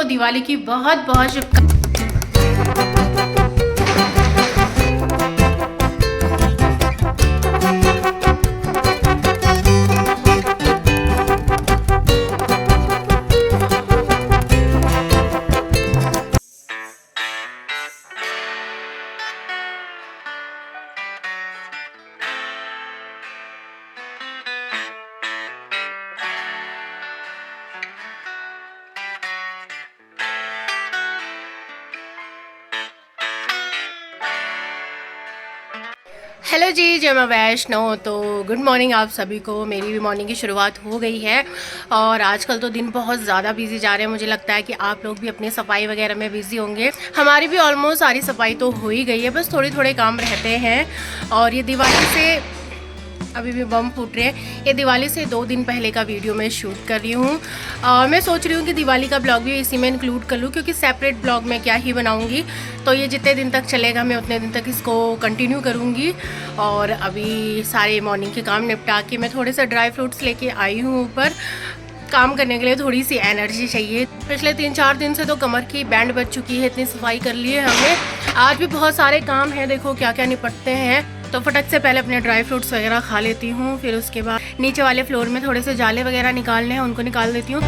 दिवाली की बहुत बहुत शुभकामनाएं। हेलो जी, जय मां वैष्णो। तो गुड मॉर्निंग आप सभी को। मेरी भी मॉर्निंग की शुरुआत हो गई है और आजकल तो दिन बहुत ज़्यादा बिजी जा रहे हैं। मुझे लगता है कि आप लोग भी अपनी सफाई वगैरह में बिजी होंगे। हमारी भी ऑलमोस्ट सारी सफाई तो हो ही गई है, बस थोड़े थोड़े काम रहते हैं। और ये दिवाली से अभी भी बम फूट रहे हैं। ये दिवाली से 2 दिन पहले का वीडियो मैं शूट कर रही हूँ। मैं सोच रही हूँ कि दिवाली का ब्लॉग भी इसी में इंक्लूड कर लूँ, क्योंकि सेपरेट ब्लॉग में क्या ही बनाऊँगी। तो ये जितने दिन तक चलेगा मैं उतने दिन तक इसको कंटिन्यू करूँगी। और अभी सारे मॉर्निंग के काम निपटा के मैं थोड़े से ड्राई फ्रूट्स लेके आई हूँ ऊपर। काम करने के लिए थोड़ी सी एनर्जी चाहिए। पिछले 3-4 दिन से तो कमर की बैंड बज चुकी है, इतनी सफाई कर ली है हमने। आज भी बहुत सारे काम हैं, देखो क्या क्या निपटते हैं। तो फटक से पहले अपने ड्राई फ्रूट्स वगैरह खा लेती हूँ, फिर उसके बाद नीचे वाले फ्लोर में थोड़े से जाले वगैरह निकालने हैं, उनको निकाल देती हूँ।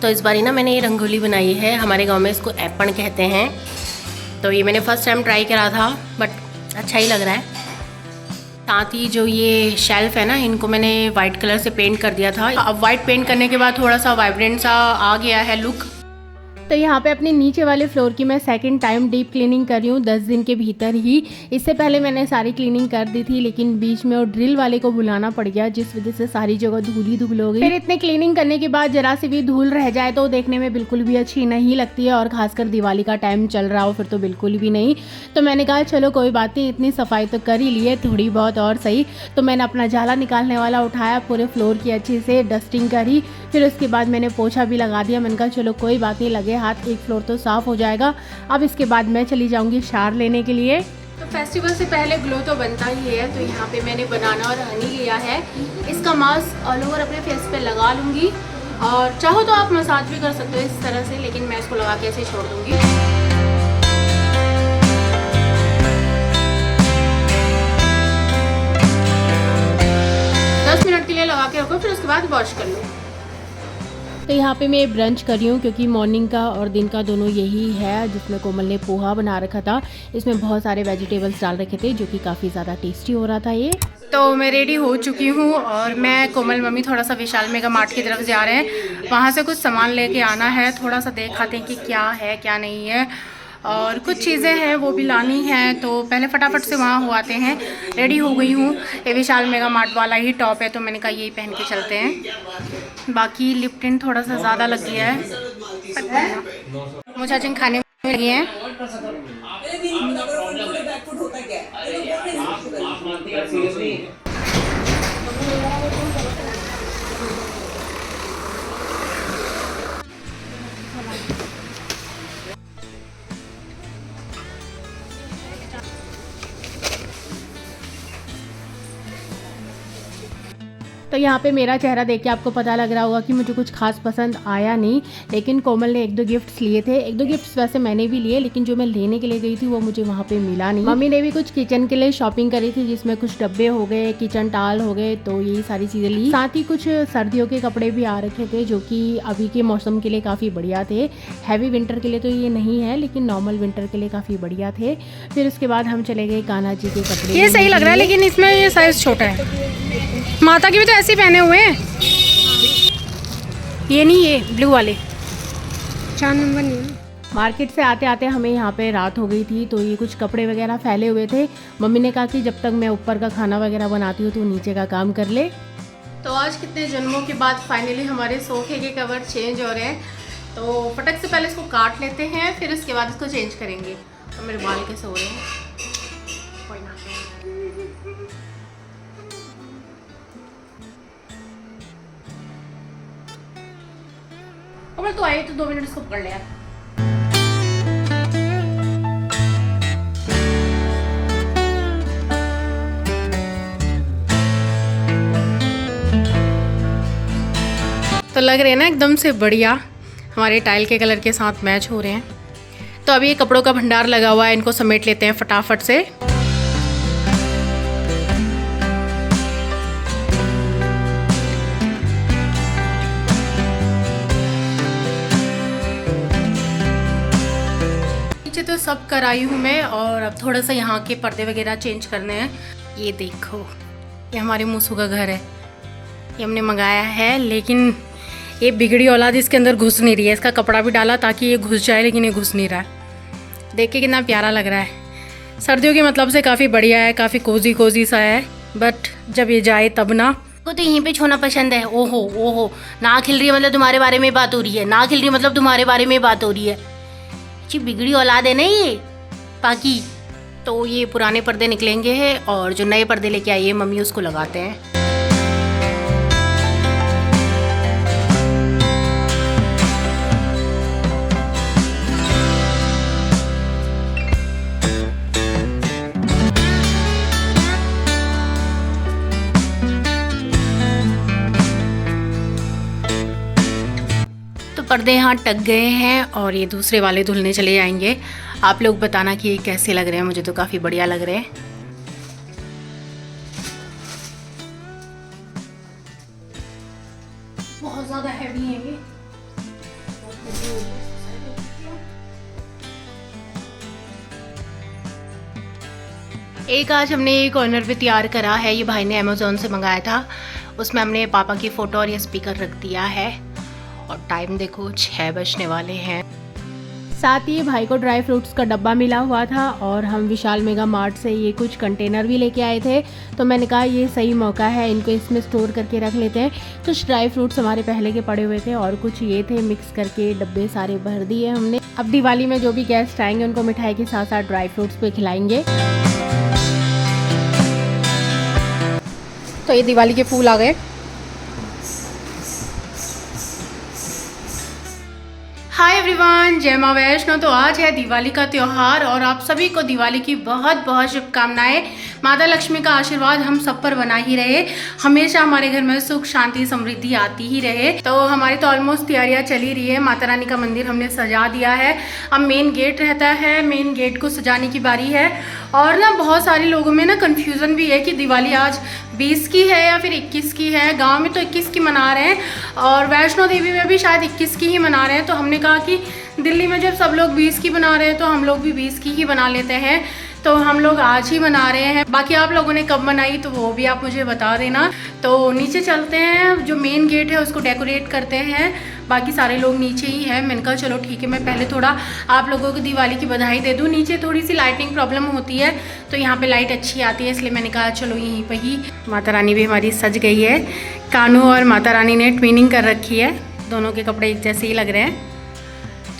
तो इस बारी ना मैंने ये रंगोली बनाई है। हमारे गांव में इसको ऐपण कहते हैं। तो ये मैंने फर्स्ट टाइम ट्राई करा था, बट अच्छा ही लग रहा है। साथ ही जो ये शेल्फ है ना, इनको मैंने वाइट कलर से पेंट कर दिया था। अब वाइट पेंट करने के बाद थोड़ा सा वाइब्रेंट सा आ गया है लुक। तो यहाँ पे अपने नीचे वाले फ्लोर की मैं सेकंड टाइम डीप क्लीनिंग कर रही हूँ 10 दिन के भीतर ही। इससे पहले मैंने सारी क्लीनिंग कर दी थी, लेकिन बीच में वो ड्रिल वाले को बुलाना पड़ गया, जिस वजह से सारी जगह धूल ही धूल हो गई। फिर इतने क्लीनिंग करने के बाद जरा सी भी धूल रह जाए तो देखने में बिल्कुल भी अच्छी नहीं लगती है, और खासकर दिवाली का टाइम चल रहा हो फिर तो बिल्कुल भी नहीं। तो मैंने कहा चलो कोई बात नहीं, इतनी सफाई तो कर ही ली है, थोड़ी बहुत और सही। तो मैंने अपना जाला निकालने वाला उठाया, पूरे फ्लोर की अच्छे से डस्टिंग करी। फिर उसके बाद मैंने पोछा भी लगा दिया। मैंने कहा चलो कोई बात नहीं, लगे हाथ एक फ्लोर तो साफ हो जाएगा। अब इसके बाद मैं चली जाऊंगी शावर लेने के लिए। तो फेस्टिवल से पहले ग्लो तो बनता ही है। तो यहाँ पे मैंने बनाना और हनी लिया है। इसका मास्क ऑल ओवर अपने फेस पे लगा लूँगी, और चाहो तो आप मसाज भी कर सकते हो इस तरह से, लेकिन मैं इसको लगा के ऐसे छोड़ दूँगी। 10 मिनट के लिए लगा के रखो, फिर उसके बाद वॉश कर लो। तो यहाँ पे मैं ब्रंच कर रही हूँ, क्योंकि मॉर्निंग का और दिन का दोनों यही है, जिसमें कोमल ने पोहा बना रखा था। इसमें बहुत सारे वेजिटेबल्स डाल रखे थे, जो कि काफ़ी ज़्यादा टेस्टी हो रहा था ये। तो मैं रेडी हो चुकी हूँ और मैं कोमल मम्मी थोड़ा सा विशाल मेगा मार्ट की तरफ जा रहे हैं। वहाँ से कुछ सामान लेके आना है, थोड़ा सा देख आते हैं कि क्या है क्या नहीं है, और कुछ चीज़ें हैं वो भी लानी है। तो पहले फटाफट से वहाँ हो आते हैं। रेडी हो गई हूँ। ये विशाल मेगा मार्ट वाला ही टॉप है, तो मैंने कहा यही पहन के चलते हैं। बाकी लिप टिंट थोड़ा सा ज़्यादा लग गया है, मुझे चिंग खाने में लगी है। तो यहाँ पे मेरा चेहरा देख के आपको पता लग रहा होगा कि मुझे कुछ खास पसंद आया नहीं, लेकिन कोमल ने 1-2 गिफ्ट्स लिए थे। 1-2 गिफ्ट्स वैसे मैंने भी लिए, लेकिन जो मैं लेने के लिए गई थी वो मुझे वहाँ पे मिला नहीं। मम्मी ने भी कुछ किचन के लिए शॉपिंग करी थी, जिसमें कुछ डब्बे हो गए, किचन टाल हो गए, तो यही सारी चीज़ें ली। साथ ही कुछ सर्दियों के कपड़े भी आ रखे थे, जो कि अभी के मौसम के लिए काफ़ी बढ़िया थे। हैवी विंटर के लिए तो ये नहीं है, लेकिन नॉर्मल विंटर के लिए काफ़ी बढ़िया थे। फिर उसके बाद हम चले गए कान्हा जी के कपड़े। ये सही लग रहा है, लेकिन इसमें ये साइज़ छोटा है। माता की भी तो ऐसे ही पहने हुए हैं, ये नहीं, ये ब्लू वाले 4 नंबर नहीं। मार्केट से आते आते हमें यहाँ पे रात हो गई थी, तो ये कुछ कपड़े वगैरह फैले हुए थे। मम्मी ने कहा कि जब तक मैं ऊपर का खाना वगैरह बनाती हूँ तो नीचे का काम कर ले। तो आज कितने जन्मों के बाद फाइनली हमारे सोफे के कवर चेंज हो रहे हैं। तो फटक से पहले इसको काट लेते हैं, फिर उसके बाद इसको चेंज करेंगे। तो मेरे बाल कैसे हो रहे हैं, कोई ना। कमल तो आए तो 2 मिनट इसको पकड़ लिया। तो लग रहे हैं ना एकदम से बढ़िया, हमारे टाइल के कलर के साथ मैच हो रहे हैं। तो अभी ये कपड़ों का भंडार लगा हुआ है, इनको समेट लेते हैं फटाफट से। नीचे तो सब कराई हूँ मैं, और अब थोड़ा सा यहाँ के पर्दे वगैरह चेंज करने हैं। ये देखो, ये हमारे मूसू का घर है, ये हमने मंगाया है, लेकिन ये बिगड़ी औलाद इसके अंदर घुस नहीं रही है। इसका कपड़ा भी डाला ताकि ये घुस जाए, लेकिन ये घुस नहीं रहा है। देख के कितना प्यारा लग रहा है। सर्दियों के मतलब से काफ़ी बढ़िया है, काफ़ी कोजी कोजी सा है, बट जब ये जाए तब ना। तो यहीं पे छोना पसंद है। ओहो ओहो, ना खिल रही है मतलब तुम्हारे बारे में बात हो रही है, ना खिल रही है मतलब तुम्हारे बारे में बात हो रही है। जी बिगड़ी औलाद है ना ये बाकी। तो ये पुराने पर्दे निकलेंगे हैं, और जो नए पर्दे लेके आई है मम्मी उसको लगाते हैं। पर्दे यहाँ टक गए हैं, और ये दूसरे वाले धुलने चले जाएंगे। आप लोग बताना कि ये कैसे लग रहे हैं, मुझे तो काफ़ी बढ़िया लग रहे हैं। बहुत ज़्यादा हैवी है ये। एक आज हमने ये कॉर्नर भी तैयार करा है, ये भाई ने अमेज़ॉन से मंगाया था। उसमें हमने पापा की फ़ोटो और ये स्पीकर रख दिया है, और टाइम देखो 6 बजने वाले हैं। साथ ही भाई को ड्राई फ्रूट्स का डब्बा मिला हुआ था, और हम विशाल मेगा मार्ट से ये कुछ कंटेनर भी लेके आए थे। तो मैंने कहा ये सही मौका है, इनको इसमें स्टोर करके रख लेते हैं। कुछ ड्राई फ्रूट्स हमारे पहले के पड़े हुए थे, और कुछ ये थे, मिक्स करके डब्बे सारे भर दिए हमने। अब दिवाली में जो भी गेस्ट आएंगे उनको मिठाई के साथ साथ ड्राई फ्रूट्स पे खिलाएंगे। तो ये दिवाली के फूल आ गए। हाय एवरीवन, जय माँ वैष्णो। तो आज है दिवाली का त्यौहार, और आप सभी को दिवाली की बहुत बहुत शुभकामनाएं। माता लक्ष्मी का आशीर्वाद हम सब पर बना ही रहे, हमेशा हमारे घर में सुख शांति समृद्धि आती ही रहे। तो हमारी तो ऑलमोस्ट तैयारियां चल ही रही है। माता रानी का मंदिर हमने सजा दिया है, अब मेन गेट रहता है, मेन गेट को सजाने की बारी है। और ना बहुत सारे लोगों में ना कन्फ्यूज़न भी है कि दिवाली आज 20 की है या फिर 21 की है। गांव में तो 21 की मना रहे हैं, और वैष्णो देवी में भी शायद 21 की ही मना रहे हैं। तो हमने कहा कि दिल्ली में जब सब लोग 20 की बना रहे हैं तो हम लोग भी 20 की ही बना लेते हैं। तो हम लोग आज ही मना रहे हैं। बाकी आप लोगों ने कब मनाई तो वो भी आप मुझे बता देना। तो नीचे चलते हैं, जो मेन गेट है उसको डेकोरेट करते हैं। बाकी सारे लोग नीचे ही हैं। मैंने कहा चलो ठीक है, मैं पहले थोड़ा आप लोगों को दिवाली की बधाई दे दूँ। नीचे थोड़ी सी लाइटिंग प्रॉब्लम होती है, तो यहाँ पे लाइट अच्छी आती है, इसलिए मैंने कहा चलो यहीं पर ही। माता रानी भी हमारी सज गई है। कान्हू और माता रानी ने ट्विनिंग कर रखी है, दोनों के कपड़े एक जैसे ही लग रहे हैं।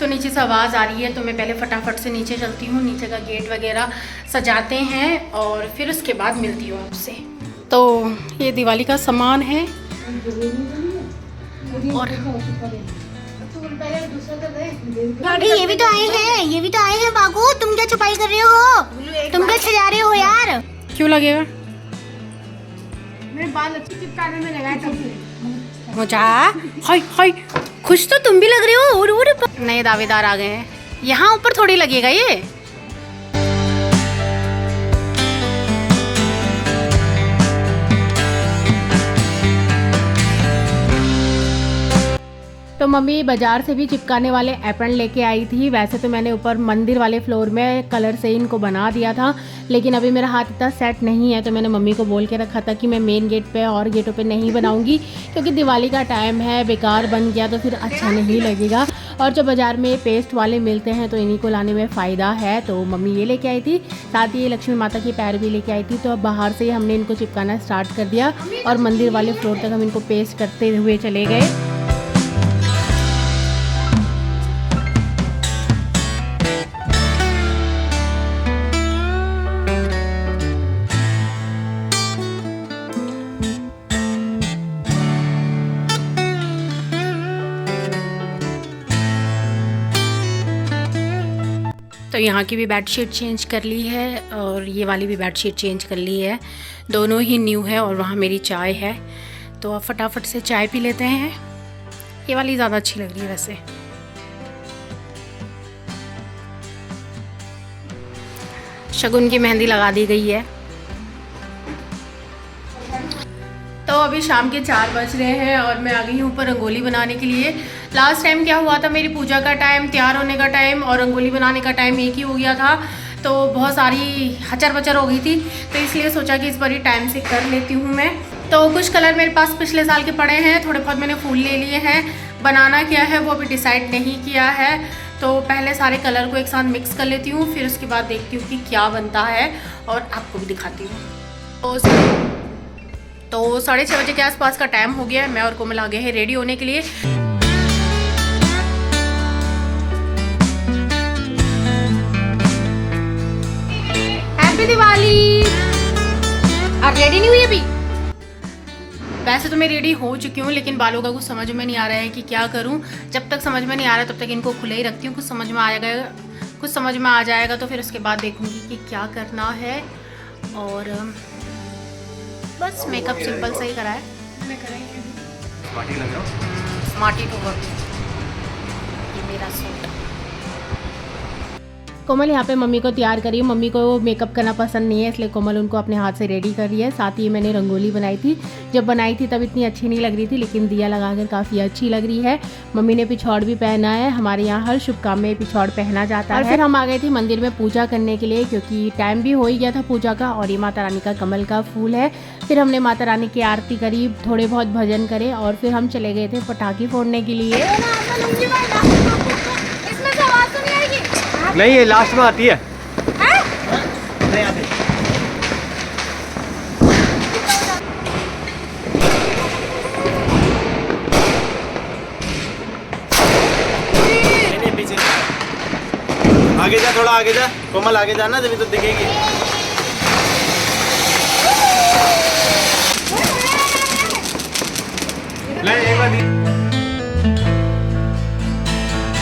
तो नीचे से आवाज़ आ रही है, तो मैं पहले फटाफट से नीचे चलती हूँ, नीचे का गेट वगैरह सजाते हैं, और फिर उसके बाद मिलती हूँ आपसे। तो ये दिवाली का सामान है, और ये भी तो आए हैं, ये भी तो आए हैं। बाबू तुम क्या छुपाई कर रहे हो, तुम क्या सजा रहे हो यार? क्यों लगेगा? मेरे बाल अच्छे चिपकाने में लगाए तब। मुझा हाय हाय, खुश तो तुम भी लग रहे हो। नए दावेदार आ गए हैं। यहाँ ऊपर थोड़ी लगेगा ये। तो मम्मी बाज़ार से भी चिपकाने वाले एप्रन लेके आई थी। वैसे तो मैंने ऊपर मंदिर वाले फ्लोर में कलर से इनको बना दिया था, लेकिन अभी मेरा हाथ इतना सेट नहीं है, तो मैंने मम्मी को बोल के रखा था कि मैं मेन गेट पे और गेटों पे नहीं बनाऊंगी, क्योंकि दिवाली का टाइम है, बेकार बन गया तो फिर अच्छा नहीं लगेगा। और जो बाज़ार में पेस्ट वाले मिलते हैं तो इन्हीं को लाने में फ़ायदा है। तो मम्मी ये लेके आई थी, साथ ही लक्ष्मी माता की पैर भी लेके आई थी। तो अब बाहर से ही हमने इनको चिपकाना स्टार्ट कर दिया, और मंदिर वाले फ्लोर तक हम इनको पेस्ट करते हुए चले गए। तो यहाँ की भी बेडशीट चेंज कर ली है और ये वाली भी बेडशीट चेंज कर ली है, दोनों ही न्यू है। और वहाँ मेरी चाय है, तो अब फटाफट से चाय पी लेते हैं। ये वाली ज़्यादा अच्छी लग रही है वैसे। शगुन की मेहंदी लगा दी गई है। तो अभी शाम के 4 बज रहे हैं और मैं आ गई हूँ ऊपर रंगोली बनाने के लिए। लास्ट टाइम क्या हुआ था, मेरी पूजा का टाइम, तैयार होने का टाइम और रंगोली बनाने का टाइम एक ही हो गया था, तो बहुत सारी हचर बचर हो गई थी। तो इसलिए सोचा कि इस बार ही टाइम से कर लेती हूँ मैं। तो कुछ कलर मेरे पास पिछले साल के पड़े हैं, थोड़े बहुत मैंने फूल ले लिए हैं। बनाना क्या है वो अभी डिसाइड नहीं किया है, तो पहले सारे कलर को एक साथ मिक्स कर लेती हूँ, फिर उसके बाद देखती हूँ कि क्या बनता है और आपको भी दिखाती हूँ। तो 6:30 बजे के आसपास का टाइम हो गया है। मैं और कोमल आ गए हैं रेडी होने के लिए। हैप्पी दिवाली। आप रेडी नहीं हुई अभी? वैसे तो मैं रेडी हो चुकी हूँ, लेकिन बालों का कुछ समझ में नहीं आ रहा है कि क्या करूँ। जब तक समझ में नहीं आ रहा तब तक इनको खुले ही रखती हूँ। कुछ समझ में आ जाएगा तो फिर उसके बाद देखूँगी कि क्या करना है। और बस मेकअप सिंपल सा ही करा है। मैं कराई स्मार्टी टू वर्क। ये मेरा सूट। कोमल यहाँ पे मम्मी को तैयार करी है। मम्मी को मेकअप करना पसंद नहीं है, इसलिए कोमल उनको अपने हाथ से रेडी कर रही है। साथ ही मैंने रंगोली बनाई थी, जब बनाई थी तब इतनी अच्छी नहीं लग रही थी, लेकिन दिया लगाकर काफ़ी अच्छी लग रही है। मम्मी ने पिछौड़ भी पहना है। हमारे यहाँ हर शुभ काम में पिछौड़ पहना जाता है। और फिर हम आ गए थे मंदिर में पूजा करने के लिए, क्योंकि टाइम भी हो ही गया था पूजा का। और ये माता रानी का कमल का फूल है। फिर हमने माता रानी की आरती करी, थोड़े बहुत भजन करे और फिर हम चले गए थे पटाखे फोड़ने के लिए। नहीं, ये लास्ट में आती है। नहीं आती। नहीं, पीछे आगे जा, थोड़ा आगे जा कोमल, आगे जाना तभी तो दिखेगी।